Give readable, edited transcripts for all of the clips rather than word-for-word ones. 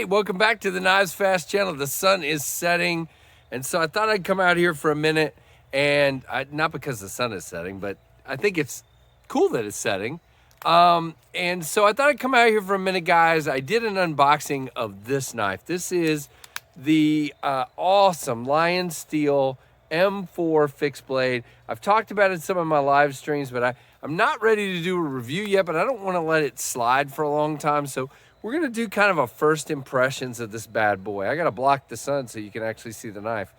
right, welcome back to the KnivesFAST channel. The sun is setting, and so I thought I'd come out here for a minute, and not because the sun is setting, but I think it's cool that it's setting. And so I thought I'd come out here for a minute, guys. I did an unboxing of this knife. This is the awesome Lionsteel M4 fixed blade. I've talked about it in some of my live streams, but I'm not ready to do a review yet, but I don't want to let it slide for a long time. So we're going to do kind of a first impressions of this bad boy. I got to block the sun so you can actually see the knife.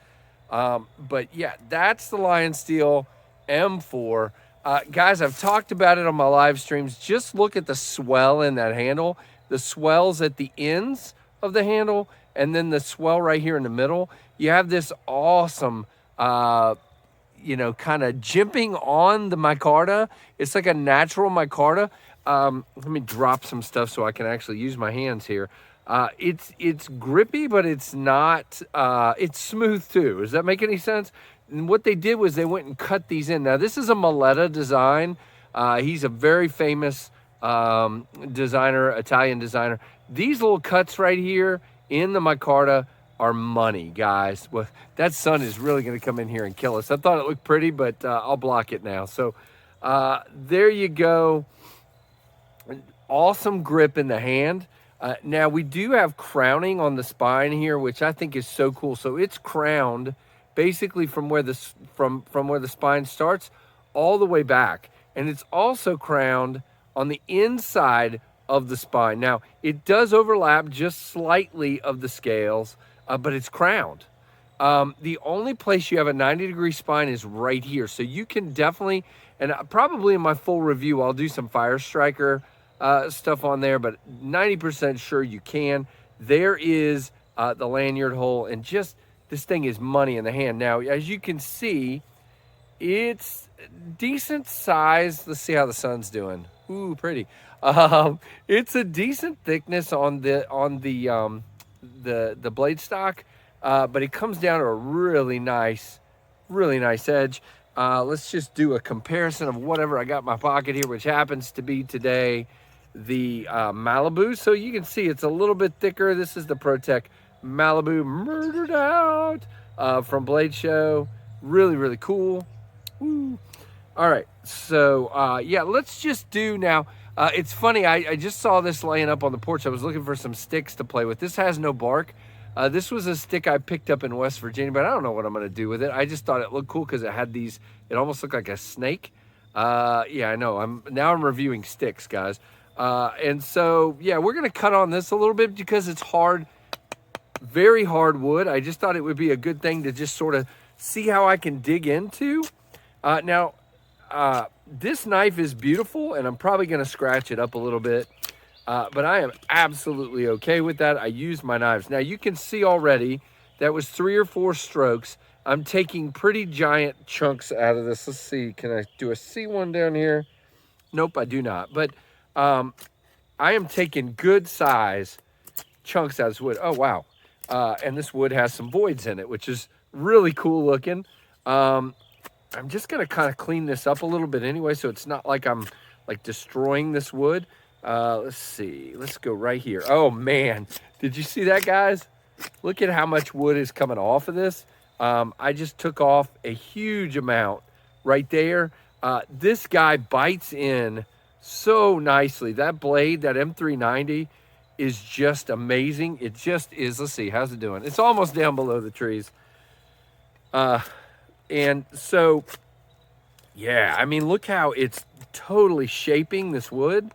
But yeah, that's the Lionsteel M4. Guys, I've talked about it on my live streams. Just look at the swell in that handle. The swells at the ends of the handle, and then the swell right here in the middle. You have this awesome, kind of jimping on the micarta. It's like a natural micarta. Let me drop some stuff so I can actually use my hands here. It's grippy, but it's not, it's smooth too. Does that make any sense? And what they did was they went and cut these in. Now, this is a Maletta design. He's a very famous designer, Italian designer. These little cuts right here in the micarta are money, guys. Well, that sun is really going to come in here and kill us. I thought it looked pretty, but I'll block it now. So there you go. Awesome grip in the hand. Now, we do have crowning on the spine here, which I think is so cool. So it's crowned basically from where the spine starts all the way back, and it's also crowned on the inside of the spine. Now, it does overlap just slightly of the scales, but it's crowned. The only place you have a 90-degree spine is right here, so you can definitely, and probably in my full review I'll do some Fire Striker stuff on there, but 90% sure you can. There is the lanyard hole, and just this thing is money in the hand. Now, as you can see, it's decent size. Let's see how the sun's doing. Ooh, pretty. It's a decent thickness on the blade stock, but it comes down to a really nice edge. Let's just do a comparison of whatever I got in my pocket here, which happens to be today the Malibu. So you can see it's a little bit thicker. This is the ProTech Malibu Murdered Out from Blade Show. Really cool. Woo. All right, so yeah, let's just do now. It's funny, I just saw this laying up on the porch. I was looking for some sticks to play with. This has no bark. This was a stick I picked up in West Virginia, but I don't know what I'm going to do with it. I just thought it looked cool because it had these, it almost looked like a snake. Yeah, I know. I'm reviewing sticks, guys. And so, yeah, we're going to cut on this a little bit because it's hard, very hard wood. I just thought it would be a good thing to just sort of see how I can dig into. Now, this knife is beautiful, and I'm probably going to scratch it up a little bit. But I am absolutely okay with that. I use my knives. Now, you can see already that was 3 or 4 strokes. I'm taking pretty giant chunks out of this. Let's see. Can I do a C1 down here? Nope, I do not. But I am taking good size chunks out of this wood. Oh, wow. And this wood has some voids in it, which is really cool looking. I'm just going to kind of clean this up a little bit anyway, so it's not like I'm like destroying this wood. Let's see. Let's go right here. Oh, man. Did you see that, guys? Look at how much wood is coming off of this. I just took off a huge amount right there. This guy bites in so nicely. That blade, that M390, is just amazing. It just is. Let's see. How's it doing? It's almost down below the trees. And so, yeah, I mean, look how it's totally shaping this wood.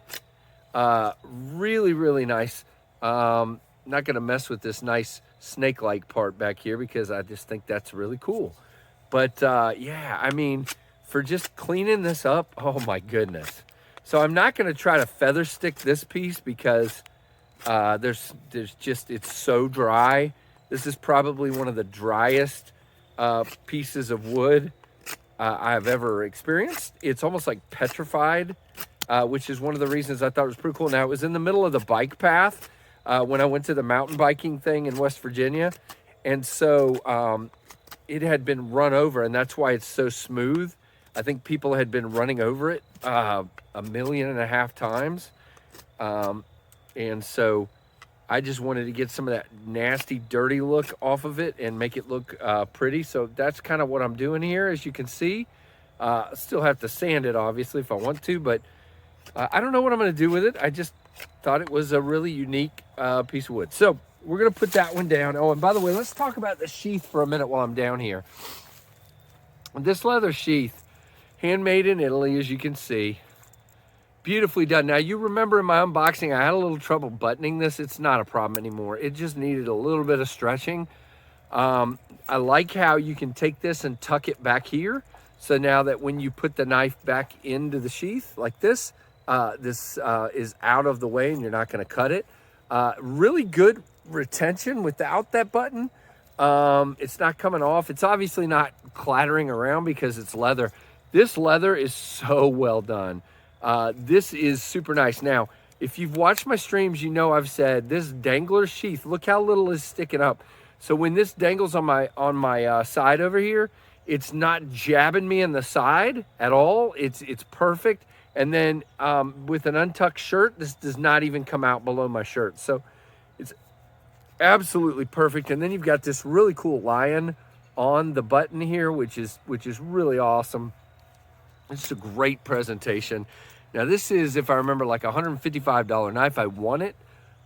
Really nice. Not going to mess with this nice snake-like part back here because I just think that's really cool. But, yeah, I mean, for just cleaning this up, oh, my goodness. So I'm not going to try to feather stick this piece because there's just, it's so dry. This is probably one of the driest pieces of wood I've ever experienced. It's almost like petrified, which is one of the reasons I thought it was pretty cool. Now, it was in the middle of the bike path when I went to the mountain biking thing in West Virginia. And so it had been run over, and that's why it's so smooth. I think people had been running over it 1.5 million times. And so I just wanted to get some of that nasty, dirty look off of it and make it look pretty. So that's kind of what I'm doing here, as you can see. Still have to sand it, obviously, if I want to, but I don't know what I'm going to do with it. I just thought it was a really unique piece of wood. So we're going to put that one down. Oh, and by the way, let's talk about the sheath for a minute while I'm down here. This leather sheath, handmade in Italy, as you can see. Beautifully done. Now, you remember in my unboxing, I had a little trouble buttoning this. It's not a problem anymore. It just needed a little bit of stretching. I like how you can take this and tuck it back here. So now that when you put the knife back into the sheath like this, this is out of the way and you're not going to cut it. Really good retention without that button. It's not coming off. It's obviously not clattering around because it's leather. This leather is so well done. This is super nice. Now, if you've watched my streams, you know I've said this dangler sheath, look how little is sticking up. So when this dangles on my side over here, it's not jabbing me in the side at all. It's perfect. And then with an untucked shirt, this does not even come out below my shirt. So it's absolutely perfect. And then you've got this really cool lion on the button here, which is really awesome. It's a great presentation. Now this is, if I remember, like a $155 knife. I won it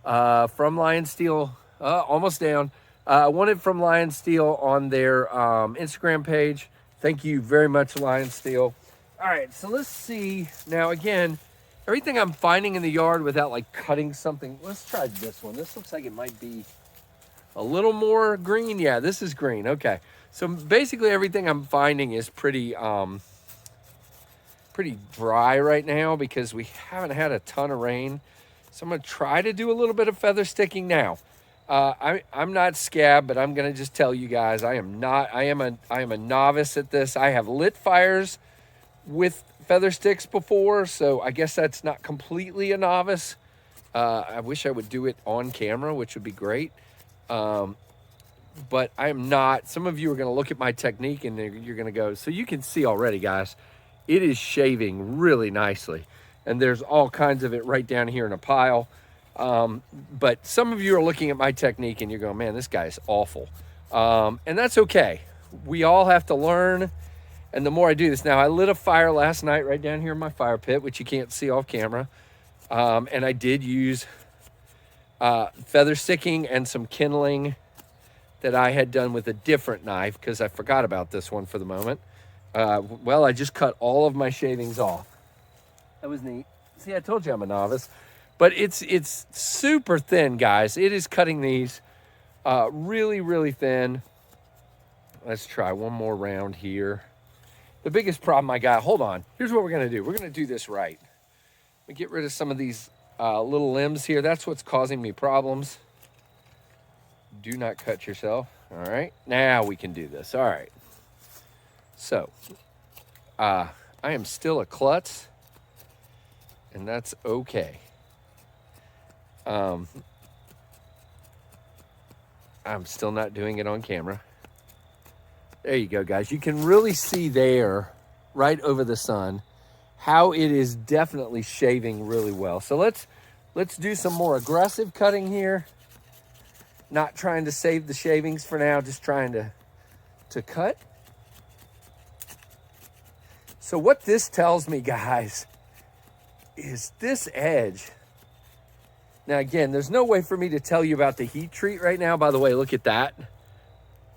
from Lionsteel, almost down. I won it from Lionsteel on their Instagram page. Thank you very much, Lionsteel. All right, so let's see. Now again, everything I'm finding in the yard without like cutting something. Let's try this one. This looks like it might be a little more green. Yeah, this is green. Okay, so basically everything I'm finding is pretty dry right now because we haven't had a ton of rain. So I'm gonna try to do a little bit of feather sticking now. I'm not scab, but I'm gonna just tell you guys, I am a novice at this. I have lit fires with feather sticks before, so I guess that's not completely a novice. I wish I would do it on camera, which would be great. But I'm not. Some of you are gonna look at my technique and you're gonna go, so you can see already, guys, it is shaving really nicely. And there's all kinds of it right down here in a pile. But some of you are looking at my technique and you're going, man, this guy's awful. And that's okay. We all have to learn. And the more I do this, now I lit a fire last night right down here in my fire pit, which you can't see off camera. And I did use feather sticking and some kindling that I had done with a different knife because I forgot about this one for the moment. Well, I just cut all of my shavings off. That was neat. See, I told you I'm a novice. But it's super thin, guys. It is cutting these really, really thin. Let's try one more round here. The biggest problem I got, hold on. Here's what we're going to do. We're going to do this right. We get rid of some of these little limbs here. That's what's causing me problems. Do not cut yourself. All right. Now we can do this. All right. So, I am still a klutz, and that's okay. I'm still not doing it on camera. There you go, guys. You can really see there, right over the sun, how it is definitely shaving really well. So let's do some more aggressive cutting here. Not trying to save the shavings for now, just trying to cut. So what this tells me, guys, is this edge. Now, again, there's no way for me to tell you about the heat treat right now. By the way, look at that.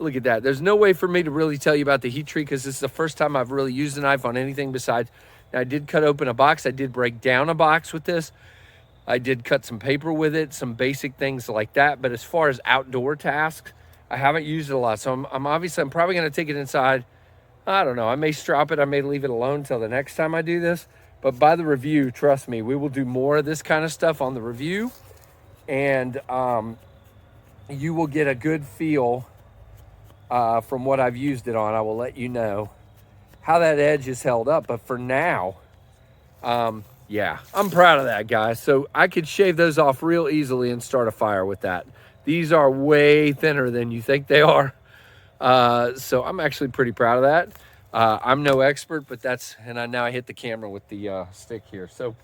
Look at that. There's no way for me to really tell you about the heat treat because this is the first time I've really used a knife on anything besides. Now, I did cut open a box. I did break down a box with this. I did cut some paper with it, some basic things like that. But as far as outdoor tasks, I haven't used it a lot. So I'm probably going to take it inside. I don't know. I may strap it. I may leave it alone until the next time I do this. But by the review, trust me, we will do more of this kind of stuff on the review. And you will get a good feel from what I've used it on. I will let you know how that edge is held up. But for now, yeah, I'm proud of that, guys. So I could shave those off real easily and start a fire with that. These are way thinner than you think they are. So I'm actually pretty proud of that. I'm no expert, but now I hit the camera with the stick here. So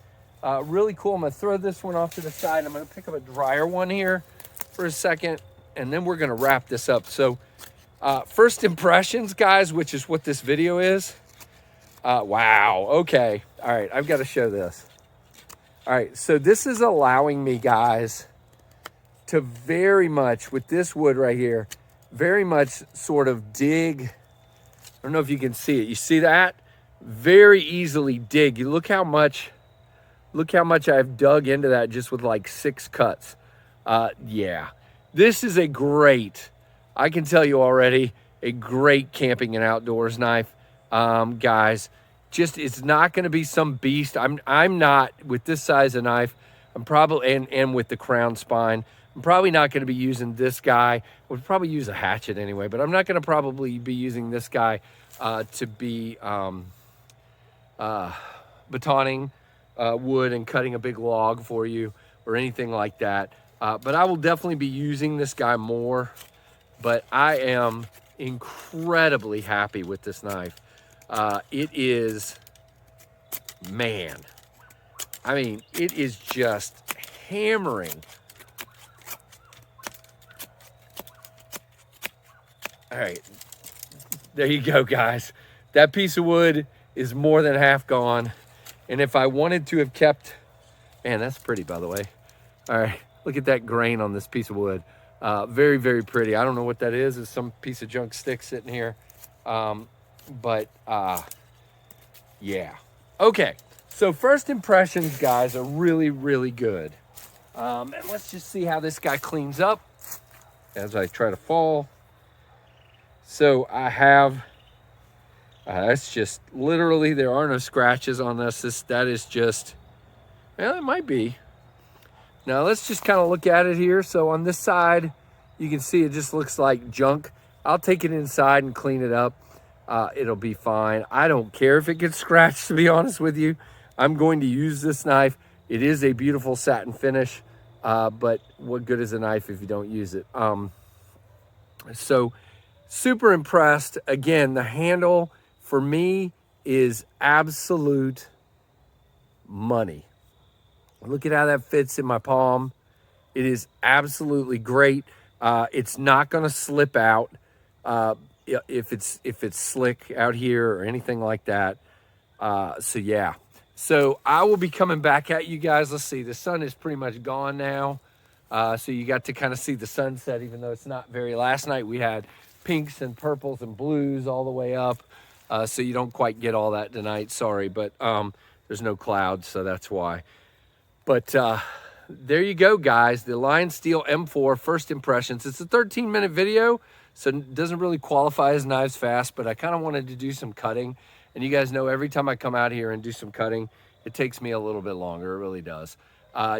Really cool. I'm going to throw this one off to the side. I'm going to pick up a drier one here for a second, and then we're going to wrap this up. So first impressions, guys, which is what this video is. Wow. Okay. All right. I've got to show this. All right. So this is allowing me, guys, to very much, with this wood right here, very much sort of dig. I don't know if you can see it. You see that? Very easily dig. You look how much I've dug into that just with like 6 cuts. Yeah, this is a great, I can tell you already, a great camping and outdoors knife. Guys, just, it's not going to be some beast. I'm not, with this size of knife, I'm probably, and with the crown spine, I'm probably not going to be using this guy. We'll probably use a hatchet anyway, but I'm not going to probably be using this guy to be batoning wood and cutting a big log for you or anything like that. But I will definitely be using this guy more. But I am incredibly happy with this knife. It is, man, I mean, it is just hammering. All right, there you go, guys. That piece of wood is more than half gone. And if I wanted to have kept, man, that's pretty, by the way. All right, look at that grain on this piece of wood. Very, very pretty. I don't know what that is. It's some piece of junk stick sitting here. Yeah. Okay, so first impressions, guys, are really, really good. And let's just see how this guy cleans up as I try to fall. So I have, that's just literally, there are no scratches on this. That is just, well, it might be. Now let's just kind of look at it here. So on this side, you can see it just looks like junk. I'll take it inside and clean it up. It'll be fine. I don't care if it gets scratched, to be honest with you. I'm going to use this knife. It is a beautiful satin finish, but what good is a knife if you don't use it? So super impressed. Again, the handle for me is absolute money. Look at how that fits in my palm. It is absolutely great. It's not going to slip out if it's slick out here or anything like that. So yeah. So I will be coming back at you guys. Let's see. The sun is pretty much gone now. So you got to kind of see the sunset, even though it's not very. Last night we had pinks and purples and blues all the way up. So you don't quite get all that tonight. Sorry, but there's no clouds, so that's why. But there you go, guys. The Lionsteel M4 first impressions. It's a 13-minute video, so it doesn't really qualify as KnivesFAST, but I kind of wanted to do some cutting. And you guys know every time I come out here and do some cutting, it takes me a little bit longer. It really does,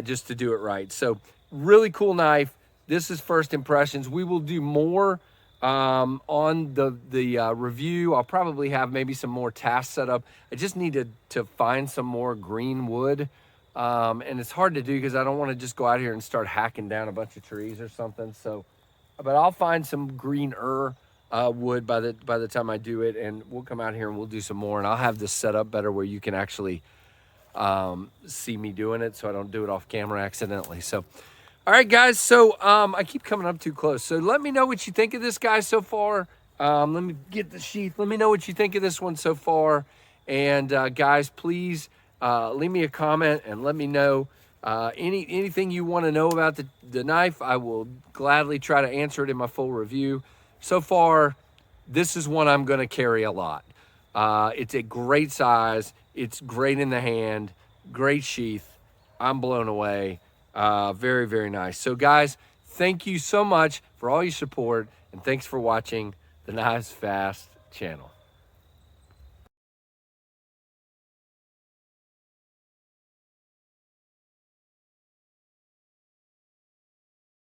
just to do it right. So really cool knife. This is first impressions. We will do more on the review. I'll probably have maybe some more tasks set up. I just need to find some more green wood. And it's hard to do because I don't want to just go out here and start hacking down a bunch of trees or something. So, but I'll find some greener wood by the time I do it, and we'll come out here and we'll do some more. And I'll have this set up better where you can actually see me doing it, so I don't do it off camera accidentally. So, all right, guys. So I keep coming up too close. So let me know what you think of this guy so far. Let me get the sheath. Let me know what you think of this one so far. And guys, please. Leave me a comment and let me know anything you want to know about the knife. I will gladly try to answer it in my full review. So far, this is one I'm going to carry a lot. It's a great size. It's great in the hand. Great sheath. I'm blown away. Very, very nice. So guys, thank you so much for all your support, and thanks for watching the KnivesFAST channel.